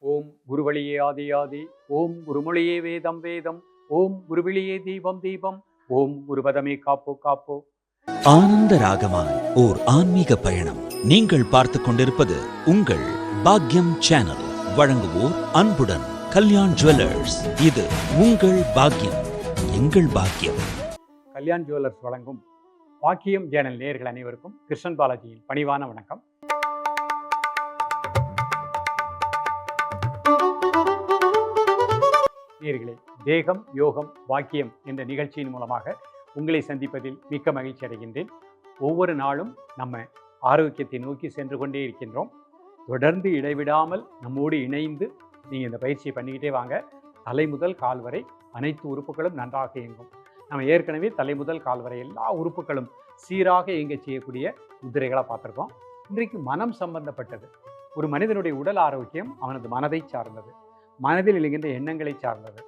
ஓம் குருவழியே ஆதி ஆதி, ஓம் குருமொழியே வேதம் வேதம், ஓம் குருவிழியே தீபம் தீபம், ஓம் குருபதமே காப்போ காப்போ. ஆனந்த ராகமாய் ஓர் ஆன்மீக பயணம். நீங்கள் பார்த்துக் கொண்டிருப்பது உங்கள் பாக்யம் சேனல். வழங்குவோர் அன்புடன் கல்யாண் ஜுவல்லர்ஸ். இது உங்கள் பாக்யம், எங்கள் பாக்யம். கல்யாண் ஜுவல்லர்ஸ் வழங்கும் பாக்கியம் சேனல் நேயர்கள் அனைவருக்கும் கிருஷ்ணன் பாலாஜியின் பணிவான வணக்கம். நேயர்களே, தேகம் யோகம் பாக்கியம் என்ற நிகழ்ச்சியின் மூலமாக உங்களை சந்திப்பதில் மிக்க மகிழ்ச்சி அடைகின்றேன். ஒவ்வொரு நாளும் நம்ம ஆரோக்கியத்தை நோக்கி சென்று கொண்டே இருக்கின்றோம். தொடர்ந்து இடைவிடாமல் நம்மோடு இணைந்து நீங்கள் இந்த பயிற்சியை பண்ணிக்கிட்டே வாங்க. தலை முதல் கால் வரை அனைத்து உறுப்புகளும் நன்றாக இயங்கும். நம்ம ஏற்கனவே தலை முதல் கால் வரை எல்லா உறுப்புகளும் சீராக இயங்க செய்யக்கூடிய முதிரைகளாக பார்த்துருக்கோம். இன்றைக்கு மனம் சம்பந்தப்பட்டது. ஒரு மனிதனுடைய உடல் ஆரோக்கியம் அவனது மனதை சார்ந்தது, மனதில் எழுகின்ற எண்ணங்களை சார்ந்தது.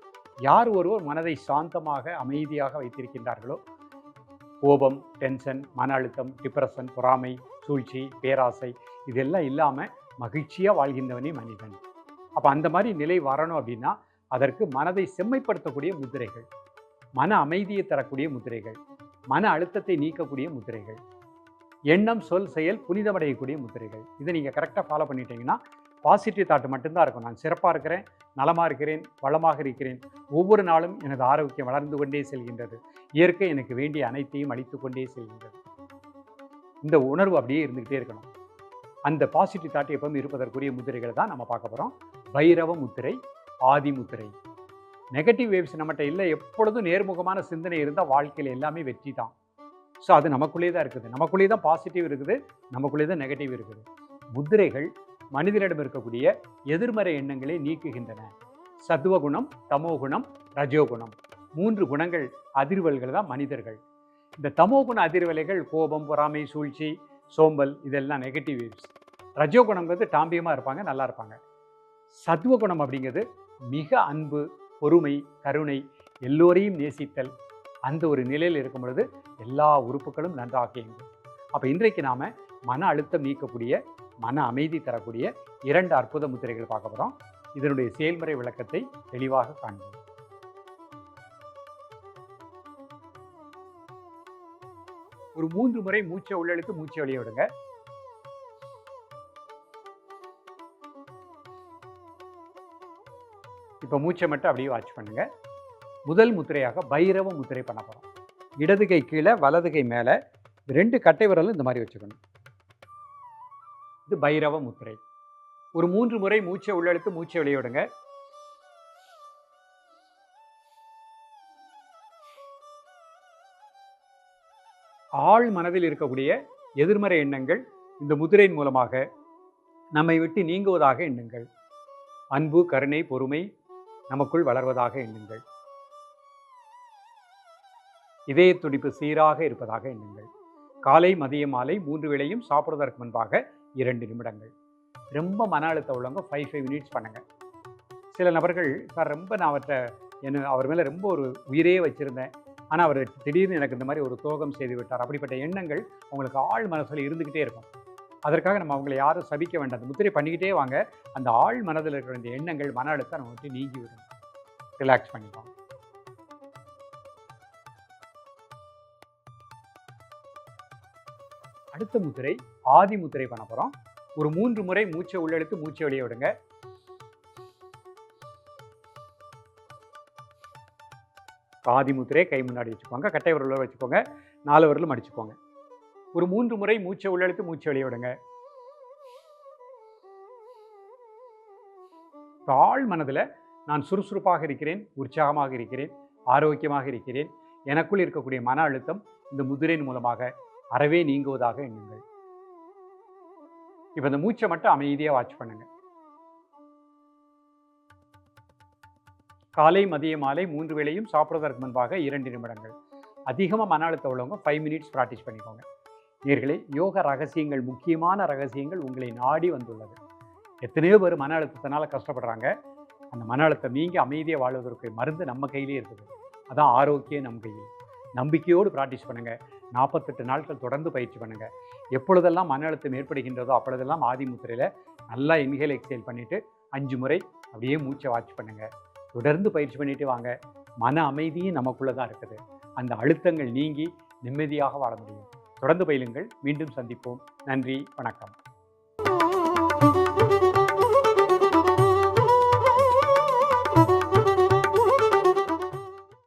யார் ஒருவர் மனதை சாந்தமாக அமைதியாக வைத்திருக்கின்றார்களோ, கோபம், டென்ஷன், மன அழுத்தம், டிப்ரெஷன், பொறாமை, சூழ்ச்சி, பேராசை இதெல்லாம் இல்லாமல் மகிழ்ச்சியாக வாழ்கின்றவனே மனிதன். அப்போ அந்த மாதிரி நிலை வரணும் அப்படின்னா அதற்கு மனதை செம்மைப்படுத்தக்கூடிய முதிரைகள், மன அமைதியை தரக்கூடிய முதிரைகள், மன அழுத்தத்தை நீக்கக்கூடிய முதிரைகள், எண்ணம் சொல் செயல் புனிதமடையக்கூடிய முதிரைகள். இதை நீங்கள் கரெக்டாக ஃபாலோ பண்ணிட்டீங்கன்னா பாசிட்டிவ் தாட் மட்டும்தான் இருக்கும். நான் சிறப்பாக இருக்கிறேன், நலமாக இருக்கிறேன், வளமாக இருக்கிறேன், ஒவ்வொரு நாளும் எனது ஆரோக்கியம் வளர்ந்து கொண்டே செல்கின்றது, இயற்கை எனக்கு வேண்டிய அனைத்தையும் அளித்து கொண்டே செல்கின்றது. இந்த உணர்வு அப்படியே இருந்துக்கிட்டே இருக்கணும். அந்த பாசிட்டிவ் தாட் எப்பவும் இருப்பதற்குரிய முத்திரைகளை தான் நம்ம பார்க்க போகிறோம். பைரவ முத்திரை, ஆதி முத்திரை. நெகட்டிவ் வேவ்ஸ் நம்மகிட்ட இல்லை. எப்பொழுதும் நேர்முகமான சிந்தனை இருந்தால் வாழ்க்கையில் எல்லாமே வெற்றி தான். ஸோ அது நமக்குள்ளே தான் இருக்குது. நமக்குள்ளே தான் பாசிட்டிவ் இருக்குது, நமக்குள்ளே தான் நெகட்டிவ் இருக்குது. முத்திரைகள் மனிதனிடம் இருக்கக்கூடிய எதிர்மறை எண்ணங்களை நீக்குகின்றன. சத்துவகுணம், தமோகுணம், ரஜோகுணம், 3 குணங்கள் அதிர்வல்கள் தான் மனிதர்கள். இந்த தமோகுண அதிர்வலைகள் கோபம், பொறாமை, சூழ்ச்சி, சோம்பல் இதெல்லாம் நெகட்டிவ் வேவ்ஸ். ரஜோகுணங்கிறது டாம்பியமாக இருப்பாங்க, நல்லா இருப்பாங்க. சத்துவகுணம் அப்படிங்கிறது மிக அன்பு, பொறுமை, கருணை, எல்லோரையும் நேசித்தல். அந்த ஒரு நிலையில் இருக்கும் பொழுது எல்லா உறுப்புகளும் நன்றாக இயங்கும். அப்போ இன்றைக்கு நாம் மன அழுத்தம் நீக்கக்கூடிய, மன அமைதி தரக்கூடிய 2 அற்புத முத்திரைகள் பார்க்க போகிறோம். இதனுடைய செயல்முறை விளக்கத்தை தெளிவாக காண்போம். ஒரு 3 முறை மூச்சை உள்ளிழுத்து மூச்சை வெளியே விடுங்க. இப்போ மூச்சை மட்டும் அப்படியே வாட்ச் பண்ணுங்க. முதல் முத்திரையாக பைரவ முத்திரை பண்ண போகிறோம். இடது கை கீழே, வலது கை மேலே, 2 கட்டை விரலும் இந்த மாதிரி வச்சுக்கணும். இது பைரவ முத்திரை. ஒரு 3 முறை மூச்சை உள்ளெழுத்து மூச்சை வெளியே விடுங்க. ஆழ் மனதில் இருக்கக்கூடிய எதிர்மறை எண்ணங்கள் இந்த முத்திரையின் மூலமாக நம்மை விட்டு நீங்குவதாக எண்ணுங்கள். அன்பு, கருணை, பொறுமை நமக்குள் வளர்வதாக எண்ணுங்கள். இதய துடிப்பு சீராக இருப்பதாக எண்ணுங்கள். காலை, மதியம், மாலை 3 வேளையும் சாப்பிடுவதற்கு முன்பாக 2 நிமிடங்கள். ரொம்ப மன அழுத்தம் உள்ளவங்க 5 மினிட்ஸ் பண்ணுங்கள். சில நபர்கள், சார் ரொம்ப நான் அவர் மேலே ரொம்ப ஒரு உயிரே வச்சுருந்தேன், ஆனால் அவர் திடீர்னு எனக்கு இந்த மாதிரி ஒரு துரோகம் செய்து விட்டார், அப்படிப்பட்ட எண்ணங்கள் உங்களுக்கு ஆழ் மனசில் இருந்துக்கிட்டே இருக்கும். அதற்காக நம்ம அவங்களை யாரும் சபிக்க வேண்டாம். அந்த முத்திரை பண்ணிக்கிட்டே வாங்க. அந்த ஆழ் மனதில் இருக்கிற இந்த எண்ணங்கள், மன அழுத்தம் நம்ம விட்டு நீங்கி விடும். ரிலாக்ஸ் பண்ணிக்கலாம். அடுத்த முத்திரை ஆதி முத்திரை பண்ண போகிறோம். ஒரு 3 முறை மூச்சை உள்ளெழுத்து மூச்சை வெளியே விடுங்க. ஆதி முத்திரை கை முன்னாடி வச்சுக்கோங்க, கட்டை விரலில் வச்சுக்கோங்க, 4 விரலும் அடிச்சுக்கோங்க. ஒரு 3 முறை மூச்சை உள்ளெழுத்து மூச்சை வெளியே விடுங்க. ஆழ் மனதில் நான் சுறுசுறுப்பாக இருக்கிறேன், உற்சாகமாக இருக்கிறேன், ஆரோக்கியமாக இருக்கிறேன், எனக்குள் இருக்கக்கூடிய மன அழுத்தம் இந்த முதிரையின் மூலமாக அறவே நீங்குவதாக எண்ணுங்கள். இப்போ இந்த மூச்சை மட்டும் அமைதியாக வாட்ச் பண்ணுங்க. காலை, மதிய, மாலை 3 வேளையும் சாப்பிடுவதற்கு முன்பாக 2 நிமிடங்கள். அதிகமாக மன அழுத்தம் உள்ளவங்க 5 மினிட்ஸ் ப்ராக்டிஸ் பண்ணிக்கோங்க. நேயர்களே, யோக ரகசியங்கள், முக்கியமான ரகசியங்கள் உங்களை நாடி வந்துள்ளது. எத்தனையோ பேர் மன அழுத்தத்தினால கஷ்டப்படுறாங்க. அந்த மன அழுத்தம் நீங்கி அமைதியாக வாழ்வதற்கு மருந்து நம்ம கையிலே இருக்குது. அதான் ஆரோக்கியம் நம் கையில். நம்பிக்கையோடு ப்ராக்டிஸ் பண்ணுங்கள். 48 நாட்கள் தொடர்ந்து பயிற்சி பண்ணுங்கள். எப்பொழுதெல்லாம் மன அழுத்தம் ஏற்படுகின்றதோ அப்பொழுதெல்லாம் ஆதி முத்திரையில் நல்லா இன்ஹேல் எக்ஸேல் பண்ணிவிட்டு 5 முறை அப்படியே மூச்சை வாட்ச் பண்ணுங்க. தொடர்ந்து பயிற்சி பண்ணிட்டு வாங்க. மன அமைதியும் நமக்குள்ள தான் இருக்குது. அந்த அழுத்தங்கள் நீங்கி நிம்மதியாக வாழ முடியும். தொடர்ந்து பயிலுங்கள். மீண்டும் சந்திப்போம். நன்றி, வணக்கம்.